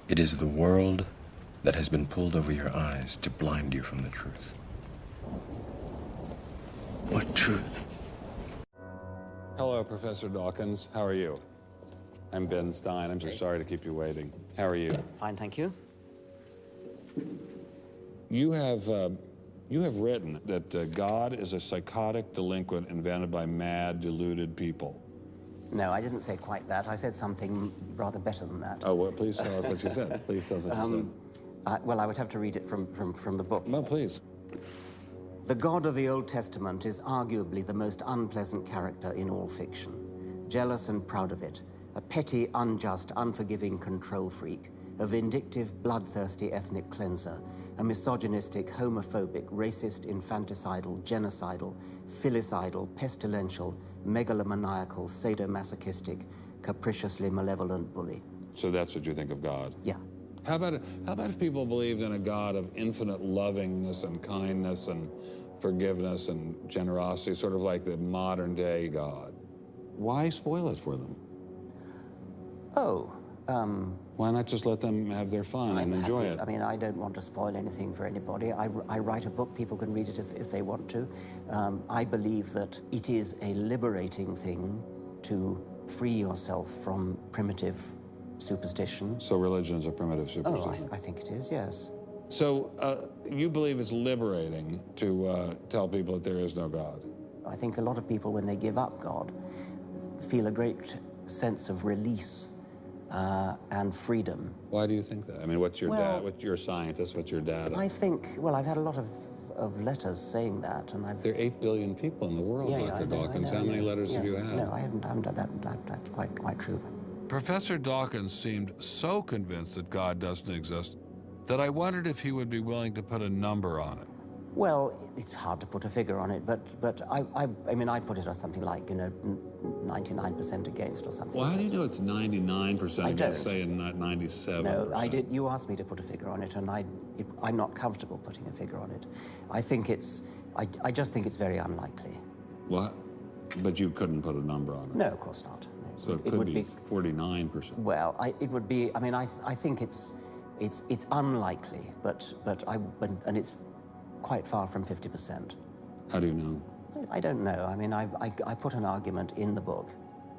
It is the world that has been pulled over your eyes to blind you from the truth. What truth? Hello, Professor Dawkins. How are you? I'm Ben Stein. I'm so sorry to keep you waiting. How are you? Fine, thank you. You have written that God is a psychotic delinquent invented by mad, deluded people. No, I didn't say quite that. I said something rather better than that. Oh, well, please tell us what you said. Please tell us what you said. Well, I would have to read it from the book. No, please. The God of the Old Testament is arguably the most unpleasant character in all fiction. Jealous and proud of it, a petty, unjust, unforgiving control freak, a vindictive, bloodthirsty ethnic cleanser, a misogynistic, homophobic, racist, infanticidal, genocidal, filicidal, pestilential, megalomaniacal, sadomasochistic, capriciously malevolent bully. So that's what you think of God? Yeah. How about if people believed in a God of infinite lovingness and kindness and forgiveness and generosity, sort of like the modern day God? Why spoil it for them? Oh, why not just let them have their fun and enjoy it? I mean, I don't want to spoil anything for anybody. I write a book, people can read it if they want to. I believe that it is a liberating thing to free yourself from primitive superstition. So religion's a primitive superstition? Oh, I think it is, yes. So you believe it's liberating to tell people that there is no God? I think a lot of people, when they give up God, feel a great sense of release and freedom. Why do you think that? I mean, what's your dad? What's your scientist? What's your dad? I think, well, I've had a lot of letters saying that, and I've... There are 8 billion people in the world, Dr. Dawkins. How many letters have you had? No, I haven't done that. That's quite true. Professor Dawkins seemed so convinced that God doesn't exist that I wondered if he would be willing to put a number on it. Well, it's hard to put a figure on it, but I mean, I put it as something like, 99% against or something. Well, how do you know it's 99% against, say, and not 97%? No, I did. You asked me to put a figure on it, and I'm not comfortable putting a figure on it. I think it's, I just think it's very unlikely. What? But you couldn't put a number on it? No, of course not. No. So it could be 49%. Well, it would be. I mean, I think it's unlikely, and it's quite far from 50%. How do you know? I don't know. I mean, I put an argument in the book.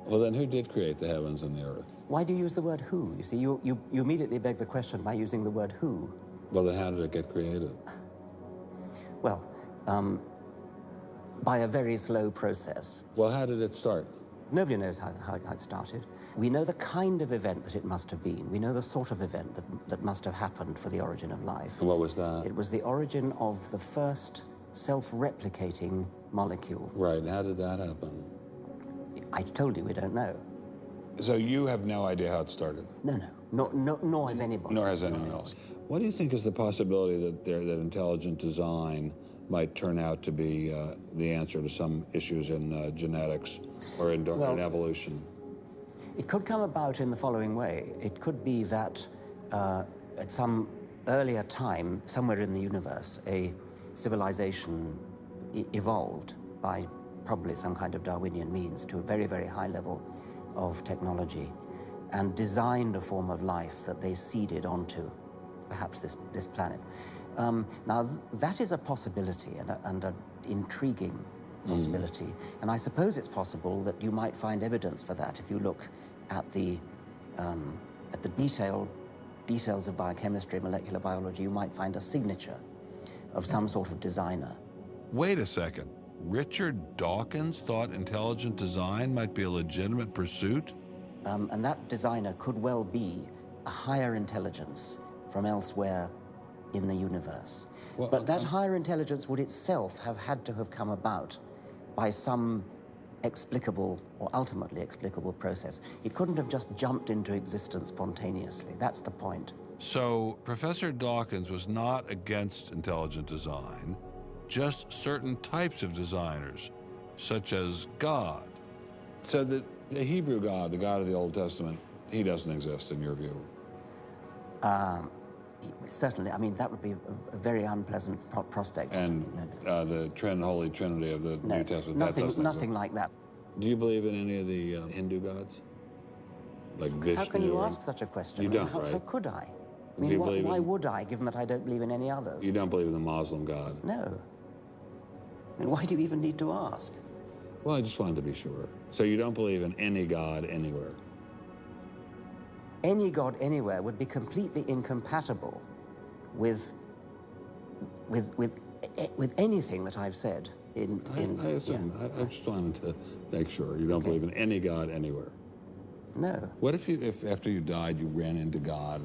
Well, then who did create the heavens and the earth? Why do you use the word who? You see, you immediately beg the question by using the word who. Well, then how did it get created? Well, by a very slow process. Well, how did it start? Nobody knows how it started. We know the kind of event that it must have been. We know the sort of event that must have happened for the origin of life. And what was that? It was the origin of the first self-replicating molecule. Right. How did that happen? I told you we don't know. So you have no idea how it started? No. Nor has anybody. Nor has anyone else. What do you think is the possibility that intelligent design might turn out to be the answer to some issues in genetics or in evolution? It could come about in the following way. It could be that at some earlier time, somewhere in the universe, a civilization evolved by probably some kind of Darwinian means to a very, very high level of technology and designed a form of life that they seeded onto, perhaps this planet. Now, that is a possibility and an intriguing possibility. And I suppose it's possible that you might find evidence for that if you look at the details of biochemistry, molecular biology. You might find a signature of some sort of designer. Wait a second. Richard Dawkins thought intelligent design might be a legitimate pursuit? And that designer could well be a higher intelligence from elsewhere in the universe. Well, but that higher intelligence would itself have had to have come about by some explicable or ultimately explicable process. It couldn't have just jumped into existence spontaneously. That's the point. So Professor Dawkins was not against intelligent design, just certain types of designers, such as God. So the Hebrew God, the God of the Old Testament, he doesn't exist in your view? Certainly. I mean, that would be a very unpleasant prospect. And the Holy Trinity of the New Testament, nothing like that. Do you believe in any of the Hindu gods? Like Vishnu? How can you ask such a question? You don't, right? How could I? I mean, why would I, given that I don't believe in any others? You don't believe in the Muslim God? No. I mean, why do you even need to ask? Well, I just wanted to be sure. So you don't believe in any God anywhere? Any God anywhere would be completely incompatible with anything that I've said I assume. Yeah. I just wanted to make sure. You don't believe in any God anywhere? No. What if after you died you ran into God?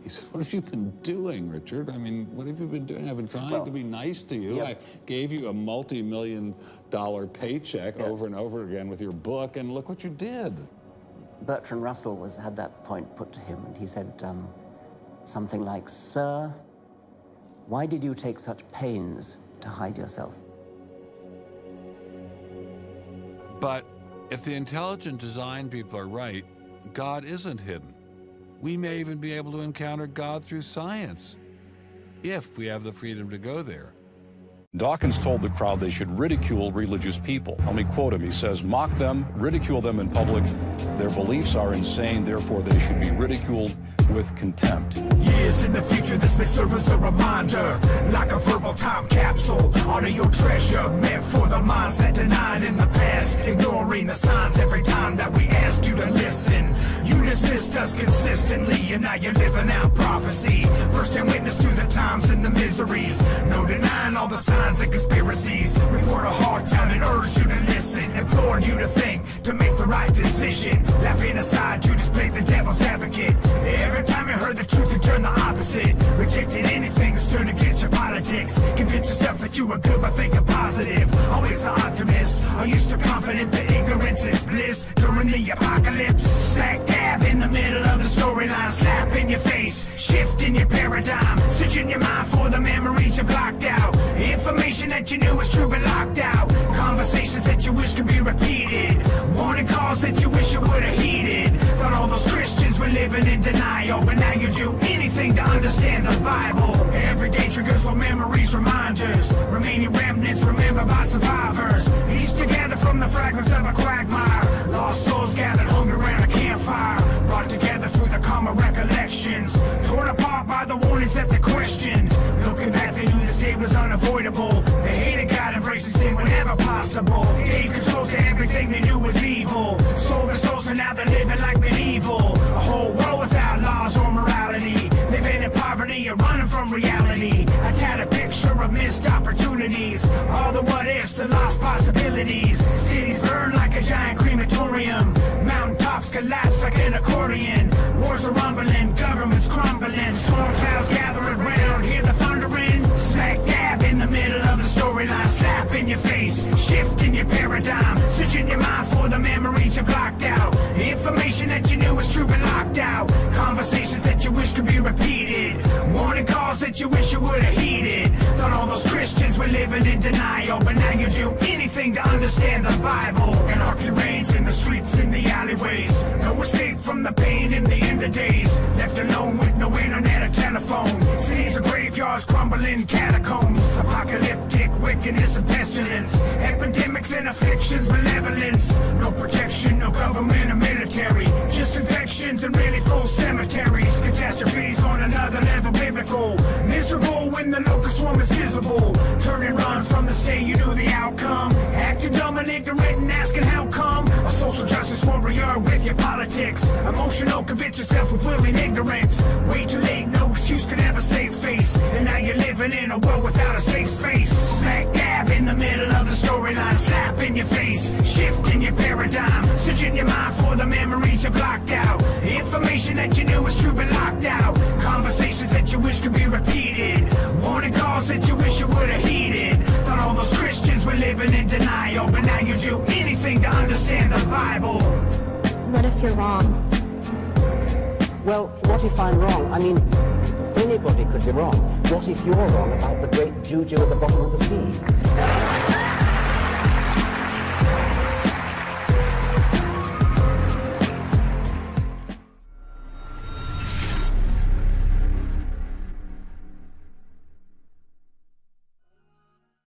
He said, what have you been doing, Richard? I mean, what have you been doing? I've been trying to be nice to you. Yeah. I gave you a multi-million-dollar paycheck over and over again with your book, and look what you did. Bertrand Russell had that point put to him, and he said something like, "Sir, why did you take such pains to hide yourself?" But if the intelligent design people are right, God isn't hidden. We may even be able to encounter God through science, if we have the freedom to go there. Dawkins told the crowd they should ridicule religious people. Let me quote him. He says, "Mock them, ridicule them in public. Their beliefs are insane, therefore they should be ridiculed with contempt." Years in the future, this may serve as a reminder, like a verbal time capsule. Honor your treasure, meant for the minds that denied in the past, ignoring the signs every time that we asked you to listen. You dismissed us consistently, and now you're living out prophecy. First-hand witness to the times and the miseries. No denying all the signs and conspiracies. We poured our heart out and urged you to listen, implored you to think, to make the right decision. Laughing aside, you just played the devil's advocate. Every time you heard the truth, you turned the opposite. Rejected anything that's turned against your politics. Convince yourself that you were good by thinking positive. Always the optimist, are you still confident that ignorance is bliss during the apocalypse? Smack dab in the middle of the storyline, slap in your face, shift in your paradigm, searching your mind for the memories you blocked out. Information that you knew was true but locked out. Conversations that you wish could be repeated. Warning calls that you wish you would have heeded. Thought all those Christians were living in denial, but now you do anything to understand the Bible. Every day triggers or memories, reminders. Remaining remnants remembered by survivors. Pieced together from the fragments of a quagmire. Lost souls gathered hungry around a campfire. Brought together through the calmer recollections. Torn apart by the warnings that they questioned. Looking back, they knew this day was unavoidable. They hated God, embracing sin whenever possible. Gave control to everything they knew was evil. Sold their souls and now they're living like medieval. A whole world without laws or morality. Living in poverty and running from reality. I had a picture of missed opportunities. All the what ifs and lost possibilities. Cities burn like a giant crematorium. Mountaintops collapse like an accordion. Wars are rumbling, governments crumbling. Storm clouds gathering round, hear the thundering. Smack dab in the middle of the storyline. Slap in your face, shift in your paradigm. Searching your mind for the memories you blocked out. Information that you knew was true but locked out. Conversations that you wish could be repeated. Warning calls that you wish you would have heeded. Thought all those Christians were living in denial, but now you do anything to understand the Bible. Anarchy reigns in the streets, in the alleyways. No escape from the pain in the end of days. Left alone with no internet or telephone. Cities are graveyards, crumbling catacombs. Apocalyptic wickedness and pestilence. Epidemics and afflictions, malevolence. No protection, no government or military. Just infections and really full cemeteries. Catastrophes on another level biblical. Miserable when the locust swarm is visible. Turn and run from the state, you knew the outcome. Acting dumb and ignorant and asking how come. A social justice warrior with your politics. Emotional, convince yourself with willing ignorance. Way too late, no excuse could ever save face. And now you're living in a world without a safe space. Smack dab in the middle of the storyline. Slap in your face, shift in your paradigm. Searching your mind for the memories you blocked out. Information that you knew was true but locked out. Conversations that you wish could be repeated. Warning calls that you wish you would have heeded. Thought all those Christians were living in denial, but now you do anything to understand the Bible. What if you're wrong? Well, what if I'm wrong? I mean, anybody could be wrong. What if you're wrong about the great juju at the bottom of the sea?